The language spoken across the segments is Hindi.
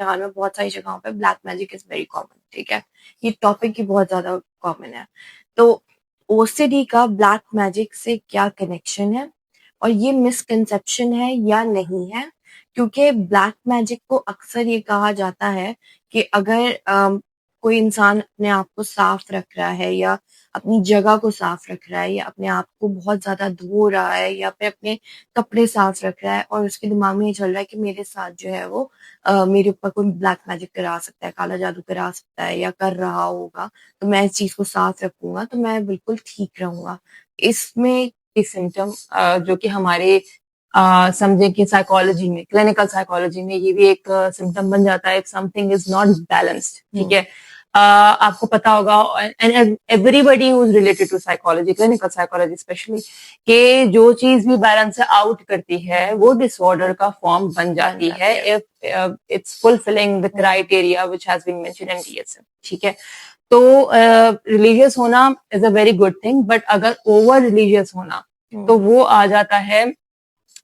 जहां में बहुत सारी जगहों पे black magic is very common, ठीक है, ये टॉपिक ही बहुत ज्यादा कॉमन है। तो ओसीडी का ब्लैक मैजिक से क्या कनेक्शन है और ये मिसकंसेप्शन है या नहीं है? क्योंकि ब्लैक मैजिक को अक्सर ये कहा जाता है कि अगर कोई इंसान अपने आप को साफ रख रहा है या अपनी जगह को साफ रख रहा है या अपने आप को बहुत ज्यादा धो रहा है या फिर अपने कपड़े साफ रख रहा है और उसके दिमाग में ये चल रहा है कि मेरे साथ जो है वो मेरे ऊपर कोई ब्लैक मैजिक करा सकता है, काला जादू करा सकता है या कर रहा होगा, तो मैं इस चीज को साफ रखूंगा तो मैं बिल्कुल ठीक रहूंगा। इसमें सिम्टम जो कि हमारे समझे कि साइकोलॉजी में, क्लिनिकल साइकोलॉजी में ये भी एक सिम्टम बन जाता है, समथिंग इज नॉट बैलेंस्ड, ठीक है। आपको पता होगा, and everybody who is related to psychology, clinical psychology specially, कि जो चीज भी बैलेंस से आउट करती है वो डिसऑर्डर का फॉर्म बन जाती है if it's fulfilling the criteria which has been mentioned in DSM, ठीक है। तो रिलीजियस होना is a very good thing, but अगर ओवर रिलीजियस होना तो वो आ जाता है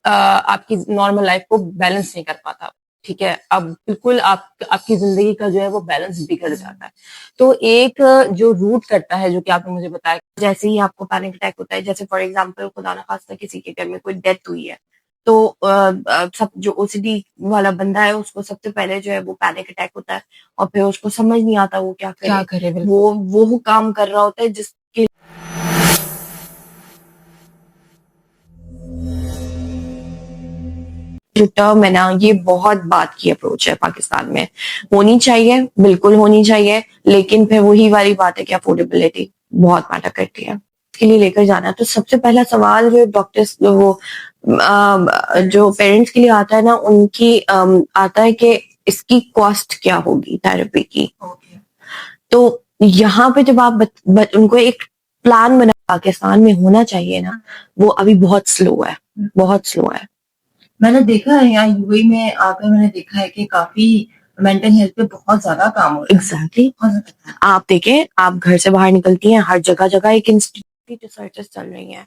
आपकी नॉर्मल लाइफ को बैलेंस नहीं कर पाता, ठीक है। अब बिल्कुल आपकी जिंदगी का जो है वो बैलेंस बिगड़ जाता है। तो एक जो रूट करता है, जो कि आपने मुझे बताया, जैसे ही आपको पैनिक अटैक होता है, जैसे फॉर एग्जांपल खुदा ना खास्ता किसी के घर में कोई डेथ हुई है, तो सब जो ओसीडी वाला बंदा है उसको सबसे पहले जो है वो पैनिक अटैक होता है और फिर उसको समझ नहीं आता वो क्या करे, वो काम कर रहा होता है जिसके जो टर्म है ना, ये बहुत बात की अप्रोच है पाकिस्तान में, होनी चाहिए, बिल्कुल होनी चाहिए, लेकिन फिर वही वाली बात है कि अफोर्डेबिलिटी बहुत मैटर करती है के लिए लेकर जाना। तो सबसे पहला सवाल जो डॉक्टर्स वो जो पेरेंट्स के लिए आता है ना, उनकी आता है कि इसकी कॉस्ट क्या होगी थेरेपी की। तो यहाँ पे जब आप उनको एक प्लान बना, पाकिस्तान में होना चाहिए ना, वो अभी बहुत स्लो है, बहुत स्लो है। मैंने देखा है यहाँ यूएई में आकर, मैंने देखा है कि काफी मेंटल हेल्थ पे बहुत ज्यादा काम हो रहा है। एग्जैक्टली आप देखें, आप घर से बाहर निकलती हैं, हर जगह जगह एक इंस्टीट्यूट रिसर्चेस चल रही हैं।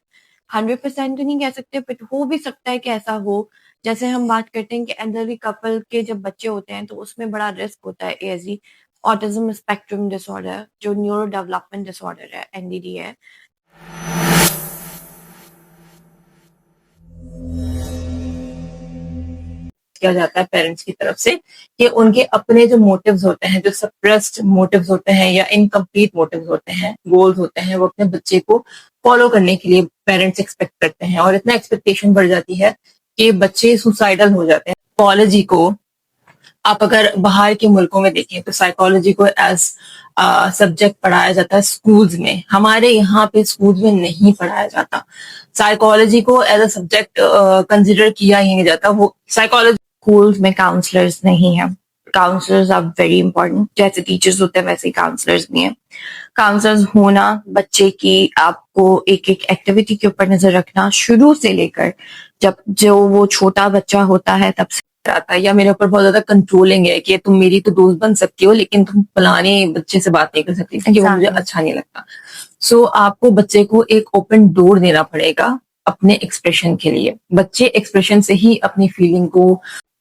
100% तो नहीं कह सकते, बट हो भी सकता है कि ऐसा हो। जैसे हम बात करते हैं कि एल्डरली कपल के जब बच्चे होते हैं तो उसमें बड़ा रिस्क होता है एएसडी, ऑटिज्म स्पेक्ट्रम डिसऑर्डर, जो न्यूरो डेवलपमेंट डिसऑर्डर है, एनडीडी है। किया जाता है पेरेंट्स की तरफ से कि उनके अपने जो मोटिव्स होते हैं, जो सप्रेस्ड मोटिव्स होते हैं या इनकम्प्लीट मोटिव्स होते हैं, गोल्स होते हैं, वो अपने बच्चे को फॉलो करने के लिए पेरेंट्स एक्सपेक्ट करते हैं, और इतना एक्सपेक्टेशन बढ़ जाती है कि बच्चे सुसाइडल हो जाते हैं। साइकोलॉजी को आप अगर बाहर के मुल्कों में देखें तो साइकोलॉजी को एज सब्जेक्ट पढ़ाया जाता है स्कूल्स में, हमारे यहाँ पे स्कूल्स में नहीं पढ़ाया जाता। साइकोलॉजी को एज अ सब्जेक्ट कंसिडर किया ही नहीं जाता। वो साइकोलॉजी स्कूल्स में काउंसलर्स नहीं है। काउंसलर्स आर वेरी इंपॉर्टेंट, जैसे टीचर्स होते हैं वैसे ही काउंसलर्स भी हैं। काउंसलर्स होना, बच्चे की आपको एक एक एक्टिविटी के ऊपर नजर रखना, शुरू से लेकर जब जो वो छोटा बच्चा होता है तब से आता है, या मेरे ऊपर बहुत ज्यादा कंट्रोलिंग है कि तुम मेरी तो दोस्त बन सकती हो लेकिन तुम फलाने बच्चे से बात नहीं कर सकती क्योंकि वो मुझे अच्छा नहीं लगता। सो आपको बच्चे को एक ओपन डोर देना पड़ेगा अपने एक्सप्रेशन के लिए। बच्चे एक्सप्रेशन से ही अपनी फीलिंग को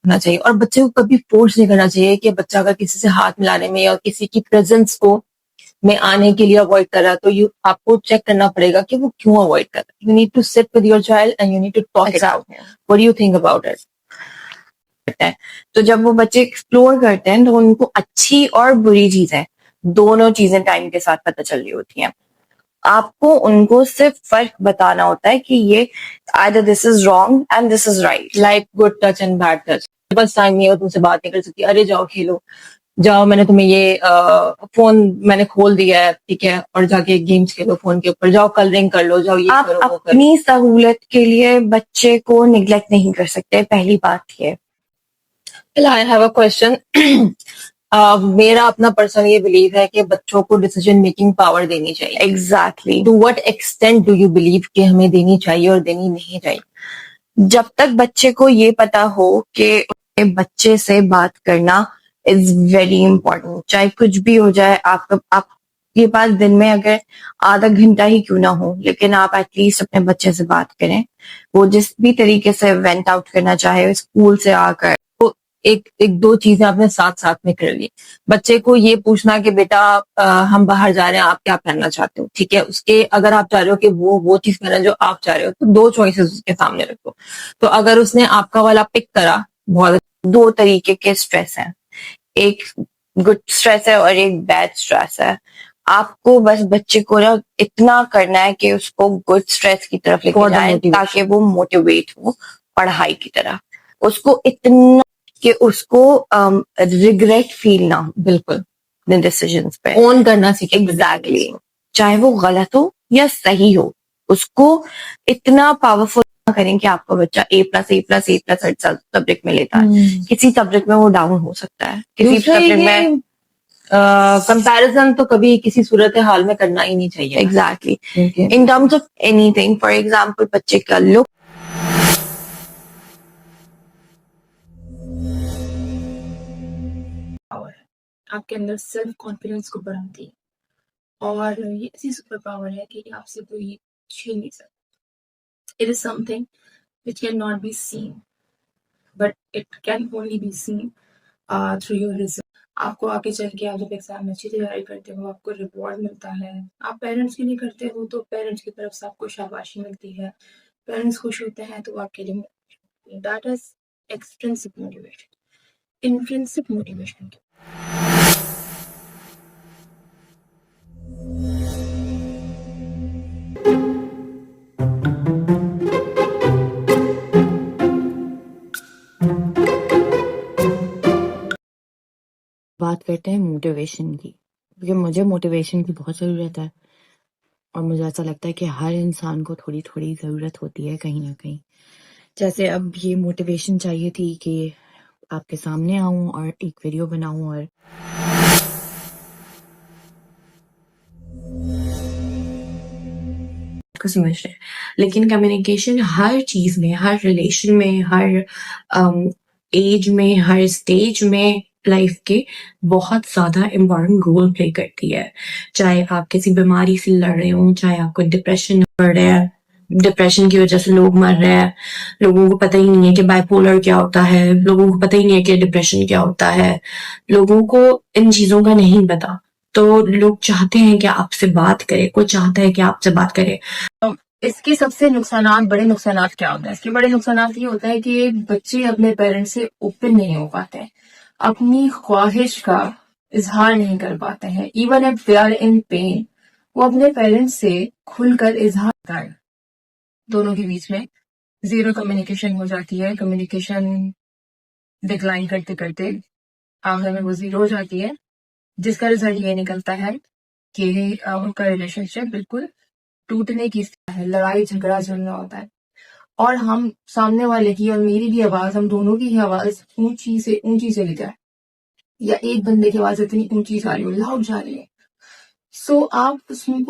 होना चाहिए, और बच्चे को कभी फोर्स नहीं करना चाहिए कि बच्चा अगर किसी से हाथ मिलाने में या किसी की प्रेजेंस को में आने के लिए अवॉइड कर रहा है तो आपको चेक करना पड़ेगा कि वो क्यों अवॉइड कर रहा है। You need to sit with your child and you need to talk it out, what do you think about it. तो जब वो बच्चे एक्सप्लोर करते हैं तो उनको अच्छी और बुरी चीजें, दोनों चीजें टाइम के साथ पता चल रही होती हैं। आपको उनको सिर्फ फर्क बताना होता है कि ये either this is wrong and this is right, like good touch and bad touch. बस टाइम नहीं है, तुमसे बात नहीं कर सकती, अरे जाओ खेलो, जाओ मैंने तुम्हें ये फोन मैंने खोल दिया है, ठीक है, और जाके गेम्स खेलो फोन के ऊपर, जाओ कलरिंग कर लो, जाओ ये आप करो, वो करो। अपनी सहूलत के लिए बच्चे को निग्लेक्ट नहीं कर सकते, पहली बात ये। I have a question. मेरा अपना पर्सनल ये बिलीव है कि बच्चों को डिसीजन मेकिंग पावर देनी चाहिए। Exactly to what extent do you believe कि हमें देनी चाहिए और देनी नहीं चाहिए? जब तक बच्चे को ये पता हो कि बच्चे से बात करना इज वेरी इंपॉर्टेंट, चाहे कुछ भी हो जाए। आपके पास दिन में अगर आधा घंटा ही क्यों ना हो, लेकिन आप एटलीस्ट अपने बच्चे से बात करें। वो जिस भी तरीके से वेंट आउट करना चाहे, स्कूल से आकर, तो एक एक दो चीजें आपने साथ साथ में कर ली। बच्चे को ये पूछना कि बेटा हम बाहर जा रहे हैं, आप क्या पहनना चाहते हो, ठीक है, उसके अगर आप चाह रहे हो कि वो चीज पहना जो आप चाह रहे हो, तो दो चॉइसेस उसके सामने रखो। तो अगर उसने आपका वाला पिक करा, बहुत दो तरीके के स्ट्रेस हैं, एक गुड स्ट्रेस है और एक बैड स्ट्रेस है। आपको बस बच्चे को ना इतना करना है कि उसको गुड स्ट्रेस की तरफ For लेके the जाए motivation. ताकि वो मोटिवेट हो पढ़ाई की तरफ, उसको इतना कि उसको रिग्रेट फील ना हो बिल्कुल डिसीजंस पे। ओन करना सीखे। एग्जैक्टली, चाहे वो गलत हो या सही हो, उसको इतना पावरफुल करें कि आपका बच्चा A+A+A+ हर सब्जेक्ट में लेता है। किसी सब्जेक्ट में वो डाउन हो सकता है, किसी दूसरा सब्जेक्ट ये में कंपैरिजन तो कभी किसी सूरत हाल में करना ही नहीं चाहिए। Exactly Okay. In terms of anything, for example बच्चे का लुक, पावर है, आपके अंदर सेल्फ कॉन्फिडेंस को बढ़ाती है, और ये ऐसी सुपर पावर है कि आपसे कोई छीन नहीं सकता। It is something which can not be seen, but it can only be seen through your result. आपको आगे चल के आप जब एग्जाम में अच्छी तैयारी करते हो, आपको रिवॉर्ड मिलता है। आप पेरेंट्स के लिए करते हो तो पेरेंट्स की तरफ से आपको शाबाशी मिलती है, पेरेंट्स खुश होते हैं तो आपके लिए that is extrinsic motivation. Intrinsic motivation बात करते हैं मोटिवेशन की, क्योंकि मुझे मोटिवेशन की बहुत ज़रूरत है और मुझे ऐसा लगता है कि हर इंसान को थोड़ी थोड़ी ज़रूरत होती है कहीं ना कहीं। जैसे अब ये मोटिवेशन चाहिए थी कि आपके सामने आऊं और एक वीडियो बनाऊं और को समझ रहे हैं, लेकिन कम्युनिकेशन हर चीज में, हर रिलेशन में, हर एज में, हर स्टेज में लाइफ के बहुत ज्यादा इम्पोर्टेंट रोल प्ले करती है। चाहे आप किसी बीमारी से लड़ रहे हो, चाहे आपको डिप्रेशन पड़ रहा है, डिप्रेशन की वजह से लोग मर रहे हैं, लोगों को पता ही नहीं है कि बाइपोलर क्या होता है, लोगों को पता ही नहीं है कि डिप्रेशन क्या होता है, लोगों को इन चीजों का नहीं पता। तो लोग चाहते हैं कि आपसे बात करे, कोई चाहता है कि आपसे बात करे। इसके सबसे बड़े नुकसानात क्या होते हैं? इसके बड़े नुकसानात ये होता है कि बच्चे अपने पेरेंट्स से ओपन नहीं हो पाते हैं, अपनी ख्वाहिश का इजहार नहीं कर पाते हैं। Even if they are in pain, वो अपने पेरेंट्स से खुलकर इजहार करें। दोनों के बीच में जीरो कम्युनिकेशन हो जाती है, कम्युनिकेशन डिक्लाइन करते करते आखिर में वो जीरो हो जाती है, जिसका रिजल्ट ये निकलता है कि उनका रिलेशनशिप बिल्कुल टूटने की स्थिति है, लड़ाई झगड़ा चल रहा होता है, और हम सामने वाले की और मेरी भी आवाज, हम दोनों की ही आवाज ऊंची से ऊंची चली जाए, या एक बंदे की आवाज इतनी ऊंची जा रही हो, लाउड जा रही है, सो आप उसमें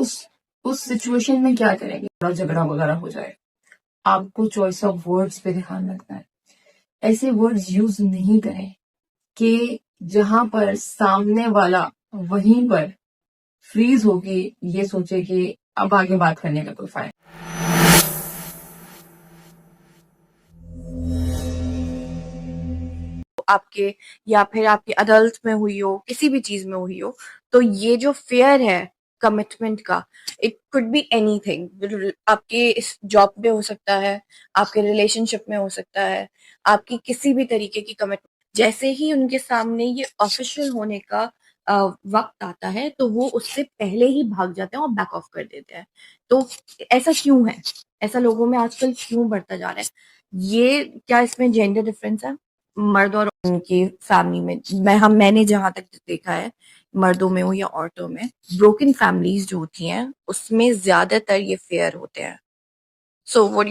उस सिचुएशन में क्या करेंगे? थोड़ा झगड़ा वगैरह हो जाए। आपको चॉइस ऑफ वर्ड्स पे ध्यान रखना है। ऐसे वर्ड्स यूज नहीं करें कि जहां पर सामने वाला वहीं पर फ्रीज होके ये सोचे कि अब आगे बात करने का कोई फायदा। आपके या फिर आपके अडल्ट में हुई हो, किसी भी चीज में हुई हो, तो ये जो फेयर है कमिटमेंट का, इट कुड बी एनीथिंग। आपके इस जॉब पे हो सकता है, आपके रिलेशनशिप में हो सकता है, आपकी किसी भी तरीके की कमिटमेंट। जैसे ही उनके सामने ये ऑफिशियल होने का वक्त आता है, तो वो उससे पहले ही भाग जाते हैं और बैक ऑफ कर देते हैं। तो ऐसा क्यों है? ऐसा लोगों में आजकल क्यों बढ़ता जा रहा है? ये क्या इसमें जेंडर डिफरेंस है मर्द और उनकी फैमिली में? मैंने जहां तक देखा है, मर्दों में हो या औरतों में, ब्रोकन फैमिलीज जो होती हैं उसमें ज्यादातर ये फेयर होते हैं। So what